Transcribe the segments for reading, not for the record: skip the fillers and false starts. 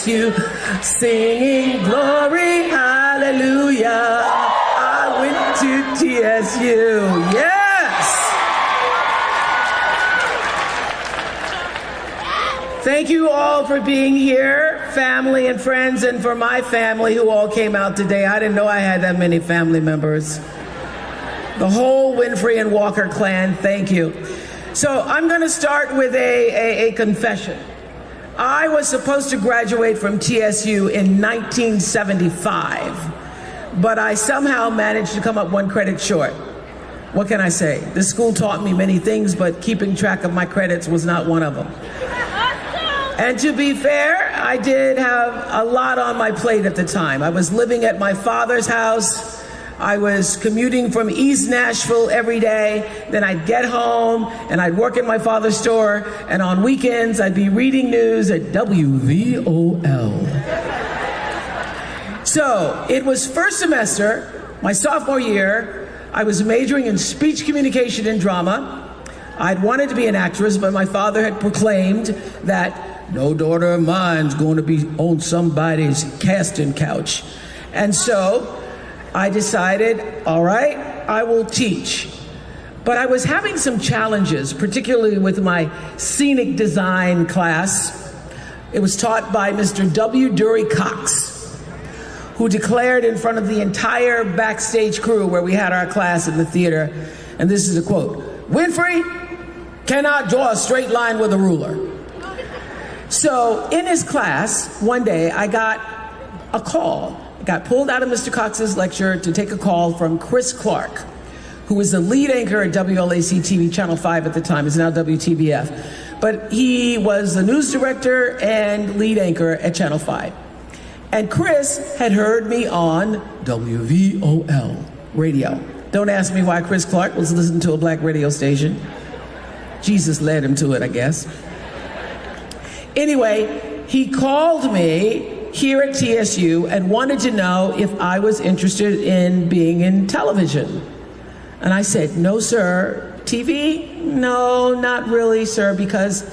TSU, singing glory, hallelujah. I went to TSU. Yes. Thank you all for being here, family and friends, and for my family who all came out today. I didn't know I had that many family members. The whole Winfrey and Walker clan, thank you. So I'm going to start with a confession. I was supposed to graduate from TSU in 1975, but I somehow managed to come up one credit short. What can I say? The school taught me many things, but keeping track of my credits was not one of them. And to be fair, I did have a lot on my plate at the time. I was living at my father's house. I was commuting from East Nashville every day. Then I'd get home and I'd work at my father's store. And on weekends, I'd be reading news at WVOL. So it was first semester, my sophomore year. I was majoring in speech communication and drama. I'd wanted to be an actress, but my father had proclaimed that no daughter of mine's going to be on somebody's casting couch. And so I decided, all right, I will teach. But I was having some challenges, particularly with my scenic design class. It was taught by Mr. W. Dury Cox, who declared in front of the entire backstage crew where we had our class in the theater, and this is a quote, "Winfrey cannot draw a straight line with a ruler." So in his class, one day, I got a call. I got pulled out of Mr. Cox's lecture to take a call from Chris Clark, who was the lead anchor at WLAC TV Channel 5 at the time. It's now WTBF. But he was the news director and lead anchor at Channel 5. And Chris had heard me on WVOL radio. Don't ask me why Chris Clark was listening to a black radio station. Jesus led him to it, I guess. Anyway, he called me here at TSU and wanted to know if I was interested in being in television. And I said, no, sir. TV? No, not really, sir, because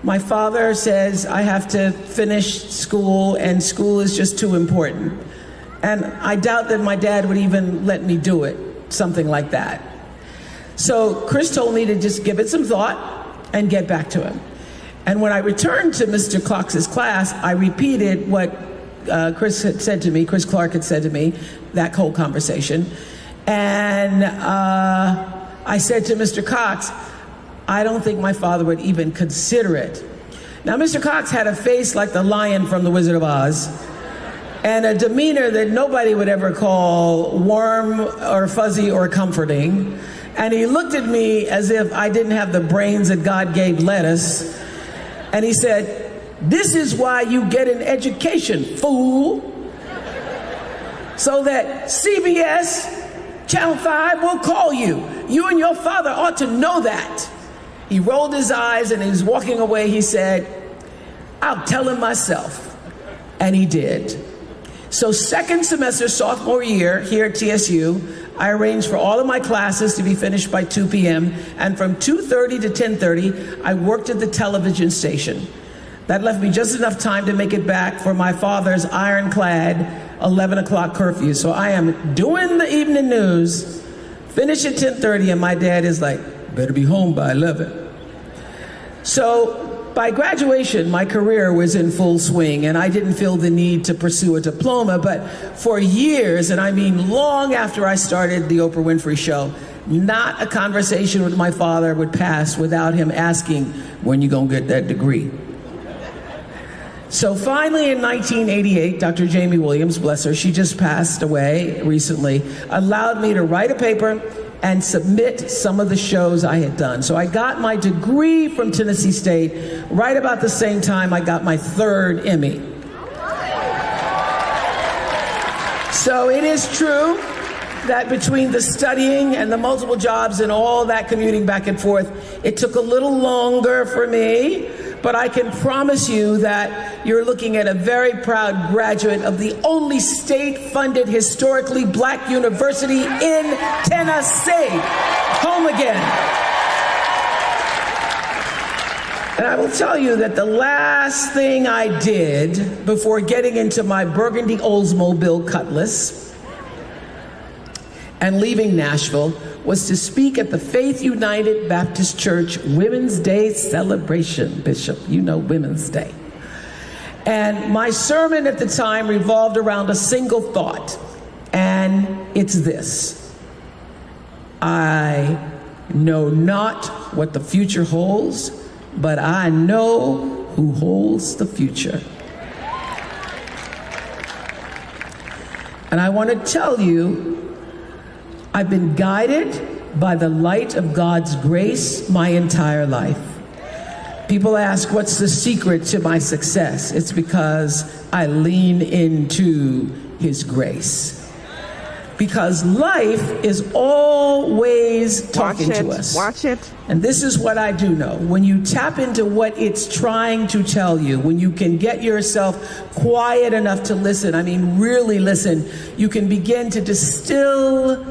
my father says I have to finish school and school is just too important. And I doubt that my dad would even let me do it, something like that. So Chris told me to just give it some thought and get back to him. And when I returned to Mr. Cox's class, I repeated what Chris had said to me, Chris Clark had said to me, that whole conversation. And I said to Mr. Cox, I don't think my father would even consider it. Now, Mr. Cox had a face like the lion from The Wizard of Oz, and a demeanor that nobody would ever call warm or fuzzy or comforting. And he looked at me as if I didn't have the brains that God gave lettuce. And he said, this is why you get an education, fool. So that CBS, Channel 5 will call you. You and your father ought to know that. He rolled his eyes and he was walking away. He said, I'll tell him myself. And he did. So second semester, sophomore year here at TSU, I arranged for all of my classes to be finished by 2 p.m. And from 2:30 to 10:30, I worked at the television station. That left me just enough time to make it back for my father's ironclad 11 o'clock curfew. So I am doing the evening news, finish at 10:30, and my dad is like, better be home by 11. So by graduation, my career was in full swing, and I didn't feel the need to pursue a diploma. But for years, and I mean long after I started the Oprah Winfrey Show, not a conversation with my father would pass without him asking, when you gonna get that degree? So finally in 1988, Dr. Jamie Williams, bless her, she just passed away recently, allowed me to write a paper and submit some of the shows I had done. So I got my degree from Tennessee State right about the same time I got my third Emmy. So it is true that between the studying and the multiple jobs and all that commuting back and forth, it took a little longer for me, but I can promise you that you're looking at a very proud graduate of the only state-funded historically black university in Tennessee. Home again. And I will tell you that the last thing I did before getting into my burgundy Oldsmobile Cutlass and leaving Nashville was to speak at the Faith United Baptist Church Women's Day celebration. Bishop, you know Women's Day. And my sermon at the time revolved around a single thought, and it's this: I know not what the future holds, but I know who holds the future. And I want to tell you, I've been guided by the light of God's grace my entire life. People ask, what's the secret to my success? It's because I lean into His grace. Because life is always talking to us. Watch it. And this is what I do know. When you tap into what it's trying to tell you, when you can get yourself quiet enough to listen, I mean really listen, you can begin to distill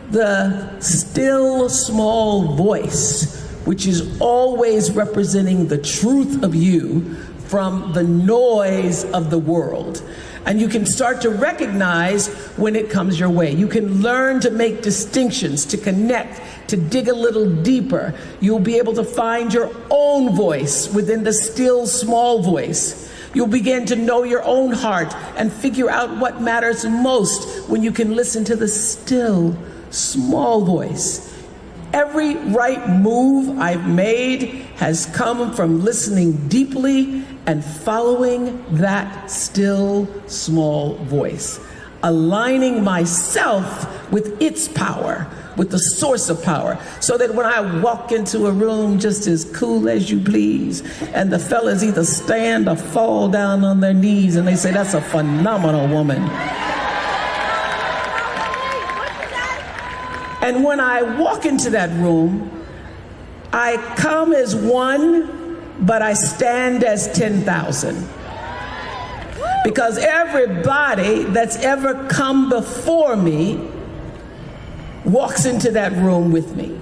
the still small voice, which is always representing the truth of you from the noise of the world. And you can start to recognize when it comes your way. You can learn to make distinctions, to connect, to dig a little deeper. You'll be able to find your own voice within the still small voice. You'll begin to know your own heart and figure out what matters most when you can listen to the still small voice. Every right move I've made has come from listening deeply and following that still small voice, aligning myself with its power, with the source of power, so that when I walk into a room just as cool as you please, and the fellas either stand or fall down on their knees and they say, that's a phenomenal woman. And when I walk into that room, I come as one, but I stand as 10,000. Because everybody that's ever come before me walks into that room with me.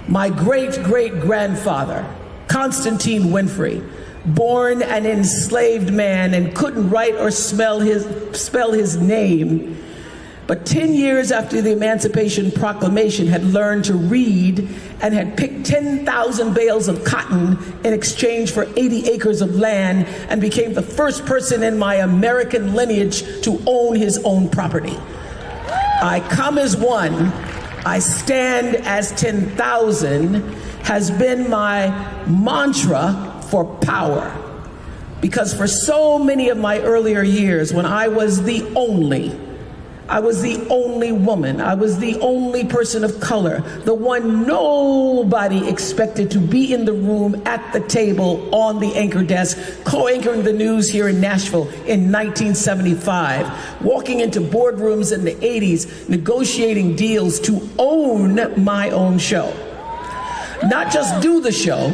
My great-great-grandfather, Constantine Winfrey, born an enslaved man and couldn't write or spell his name, but 10 years after the Emancipation Proclamation had learned to read and had picked 10,000 bales of cotton in exchange for 80 acres of land and became the first person in my American lineage to own his own property. I come as one, I stand as 10,000 has been my mantra for power. Because for so many of my earlier years, when I was the only woman, I was the only person of color, the one nobody expected to be in the room at the table on the anchor desk, co-anchoring the news here in Nashville in 1975, walking into boardrooms in the 80s, negotiating deals to own my own show. Not just do the show,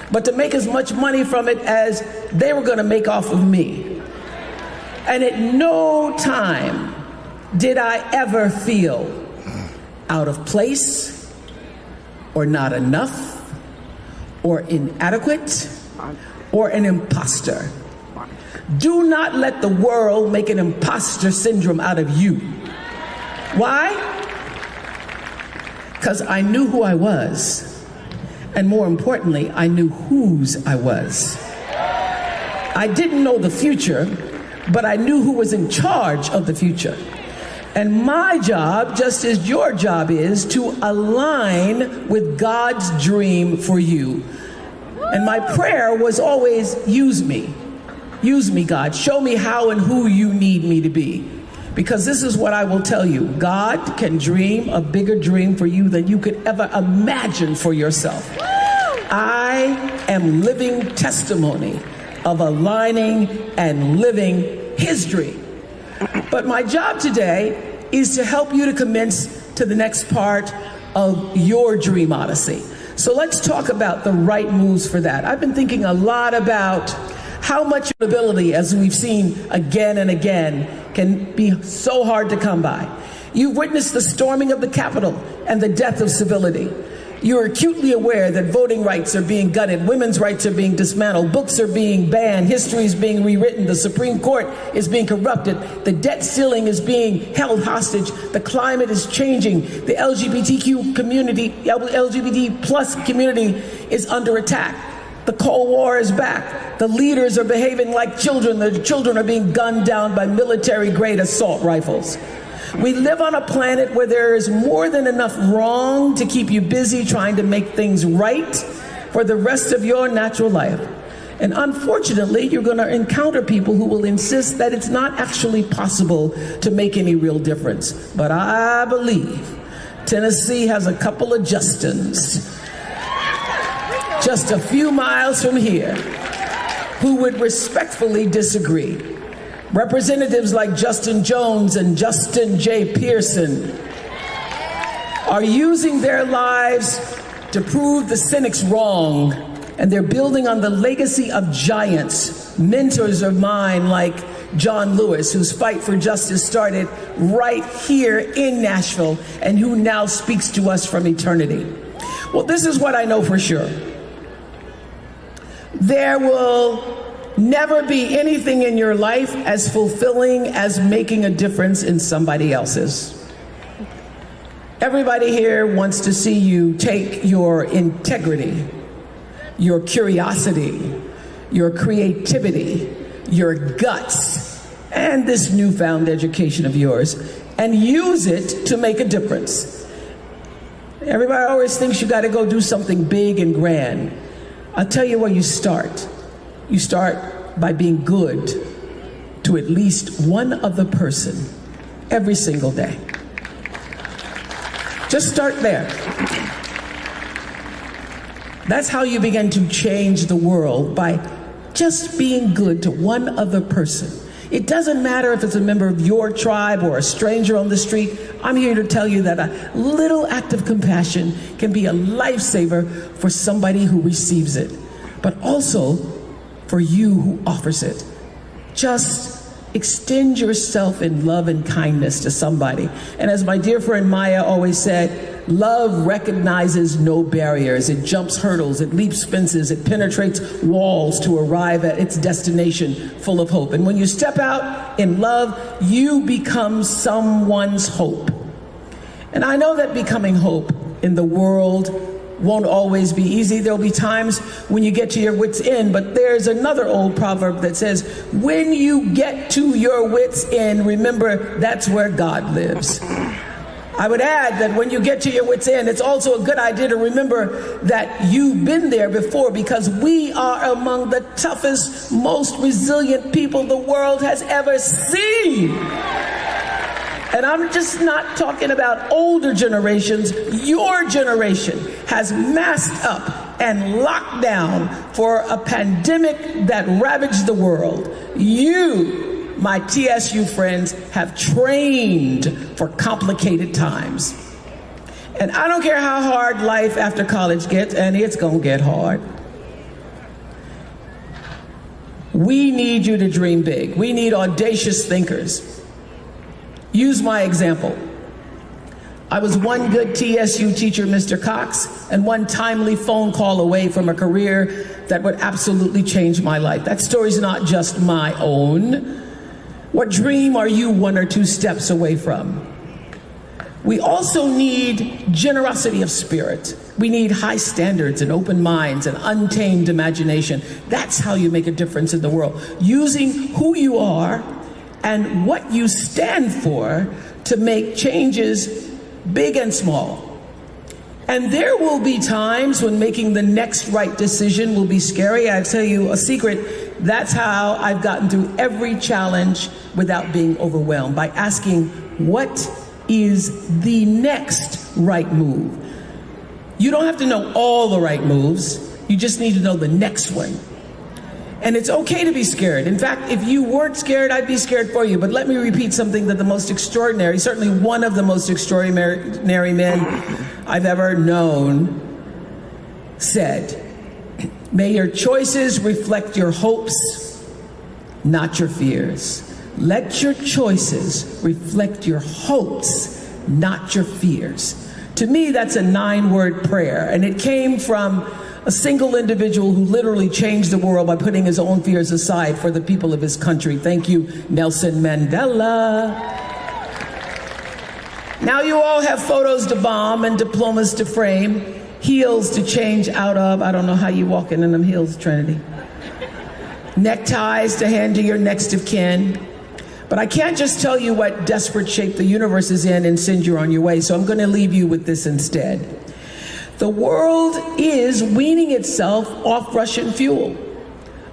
but to make as much money from it as they were going to make off of me. And at no time did I ever feel out of place or not enough or inadequate or an imposter. Do not let the world make an imposter syndrome out of you. Why? Because I knew who I was. And more importantly, I knew whose I was. I didn't know the future, but I knew who was in charge of the future. And my job, just as your job is, to align with God's dream for you. And my prayer was always, use me. Use me, God. Show me how and who you need me to be. Because this is what I will tell you. God can dream a bigger dream for you than you could ever imagine for yourself. I am living testimony of aligning and living His dream. But my job today is to help you to commence to the next part of your dream odyssey. So let's talk about the right moves for that. I've been thinking a lot about how much ability, as we've seen again and again, can be so hard to come by. You've witnessed the storming of the Capitol and the death of civility. You're acutely aware that voting rights are being gutted, women's rights are being dismantled, books are being banned, history is being rewritten, the Supreme Court is being corrupted, the debt ceiling is being held hostage, the climate is changing, the LGBTQ community, LGBT plus community is under attack. The Cold War is back. The leaders are behaving like children. The children are being gunned down by military-grade assault rifles. We live on a planet where there is more than enough wrong to keep you busy trying to make things right for the rest of your natural life. And unfortunately, you're going to encounter people who will insist that it's not actually possible to make any real difference. But I believe Tennessee has a couple of Justins just a few miles from here who would respectfully disagree. Representatives like Justin Jones and Justin J. Pearson are using their lives to prove the cynics wrong, and they're building on the legacy of giants, mentors of mine like John Lewis, whose fight for justice started right here in Nashville and who now speaks to us from eternity. Well, this is what I know for sure. There will never be anything in your life as fulfilling as making a difference in somebody else's. Everybody here wants to see you take your integrity, your curiosity, your creativity, your guts, and this newfound education of yours, and use it to make a difference. Everybody always thinks you got to go do something big and grand. I'll tell you where you start. You start by being good to at least one other person every single day. Just start there. That's how you begin to change the world, by just being good to one other person. It doesn't matter if it's a member of your tribe or a stranger on the street. I'm here to tell you that a little act of compassion can be a lifesaver for somebody who receives it, but also for you who offers it. Just extend yourself in love and kindness to somebody. And as my dear friend Maya always said, love recognizes no barriers. It jumps hurdles, it leaps fences, it penetrates walls to arrive at its destination full of hope. And when you step out in love, you become someone's hope. And I know that becoming hope in the world won't always be easy. There'll be times when you get to your wits' end, but there's another old proverb that says, when you get to your wits' end, remember that's where God lives. I would add that when you get to your wits' end, it's also a good idea to remember that you've been there before, because we are among the toughest, most resilient people the world has ever seen. And I'm just not talking about older generations. Your generation has masked up and locked down for a pandemic that ravaged the world. You, my TSU friends, have trained for complicated times. And I don't care how hard life after college gets, and it's gonna get hard. We need you to dream big. We need audacious thinkers. Use my example. I was one good TSU teacher, Mr. Cox, and one timely phone call away from a career that would absolutely change my life. That story's not just my own. What dream are you one or two steps away from? We also need generosity of spirit. We need high standards and open minds and untamed imagination. That's how you make a difference in the world. Using who you are and what you stand for to make changes big and small. And there will be times when making the next right decision will be scary. I'll tell you a secret. That's how I've gotten through every challenge without being overwhelmed, by asking, what is the next right move? You don't have to know all the right moves. You just need to know the next one. And it's okay to be scared. In fact, if you weren't scared, I'd be scared for you. But let me repeat something that the most extraordinary, certainly one of the most extraordinary men I've ever known said. May your choices reflect your hopes, not your fears. Let your choices reflect your hopes, not your fears. To me, that's a 9-word prayer, and it came from a single individual who literally changed the world by putting his own fears aside for the people of his country. Thank you, Nelson Mandela. Now you all have photos to bomb and diplomas to frame, heels to change out of. I don't know how you walking in them heels, Trinity. Neckties to hand to your next of kin. But I can't just tell you what desperate shape the universe is in and send you on your way, so I'm going to leave you with this instead. The world is weaning itself off Russian fuel.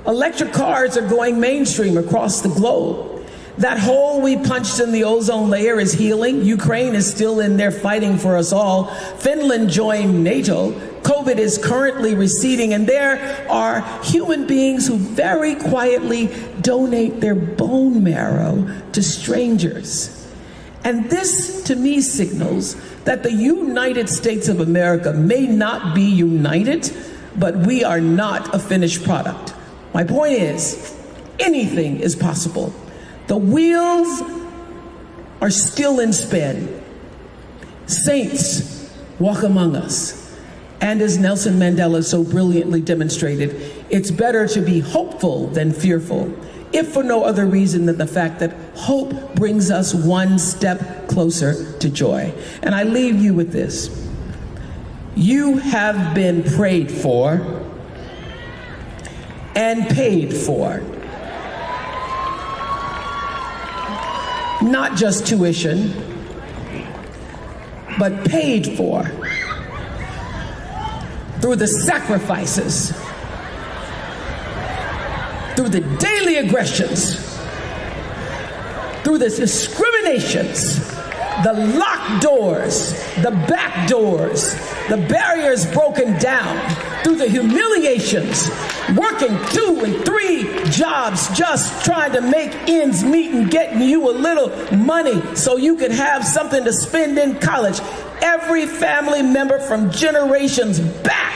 Electric cars are going mainstream across the globe. That hole we punched in the ozone layer is healing. Ukraine is still in there fighting for us all. Finland joined NATO. COVID is currently receding, and there are human beings who very quietly donate their bone marrow to strangers. And this, to me, signals that the United States of America may not be united, but we are not a finished product. My point is, anything is possible. The wheels are still in spin. Saints walk among us. And as Nelson Mandela so brilliantly demonstrated, it's better to be hopeful than fearful, if for no other reason than the fact that hope brings us one step closer to joy. And I leave you with this. You have been prayed for and paid for. Not just tuition, but paid for through the sacrifices, through the daily aggressions, through the discriminations, the locked doors, the back doors, the barriers broken down, through the humiliations, working 2 and 3 jobs just trying to make ends meet and getting you a little money so you could have something to spend in college. Every family member from generations back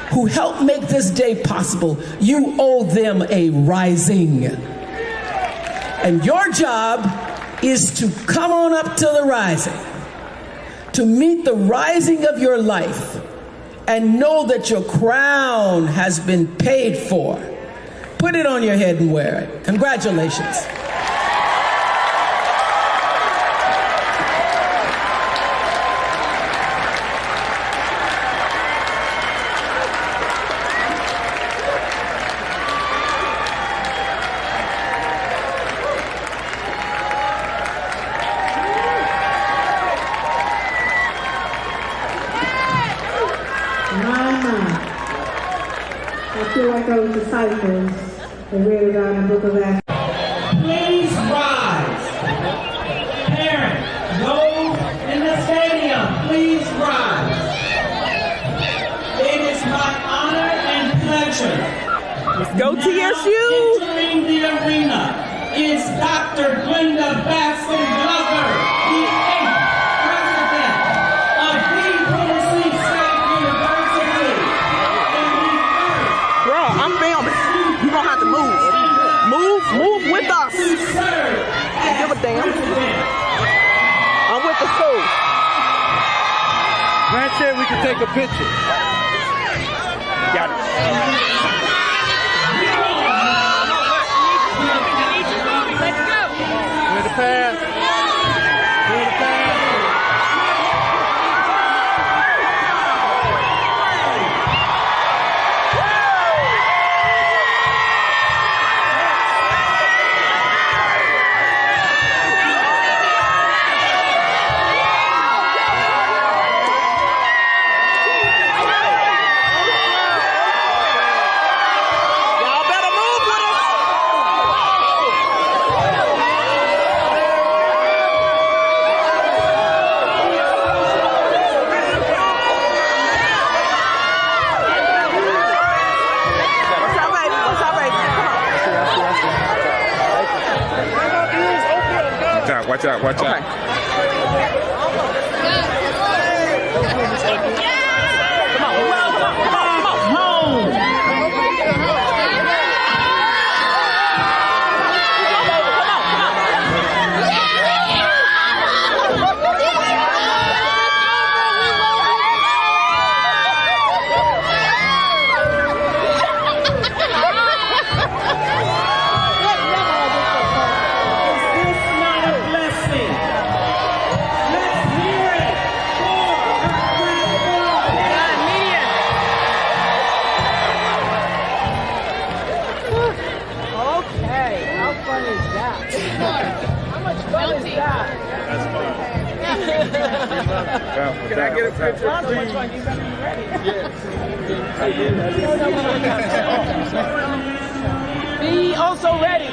who helped make this day possible, you owe them a rising. And your job is to come on up to the rising, to meet the rising of your life, and know that your crown has been paid for. Put it on your head and wear it. Congratulations. I feel like I was disciples and read about in the book of Acts. Please rise. Parents, those in the stadium, please rise. It is my honor and pleasure. Let's go TSU. Entering the arena is Dr. Glenda Baskin Glover, the 8th president of the Tennessee State University. Bro, I'm filming. You gonna have to move. Move with us. Give a damn. I'm with the school. Grant said we could take a picture. Got it. Let's go. Clear the path. Clear the path. Watch out, watch out. Can I get a picture, please? Be also ready.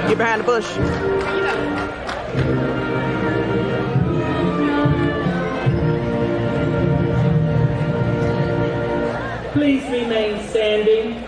Get behind the bush. Please remain standing.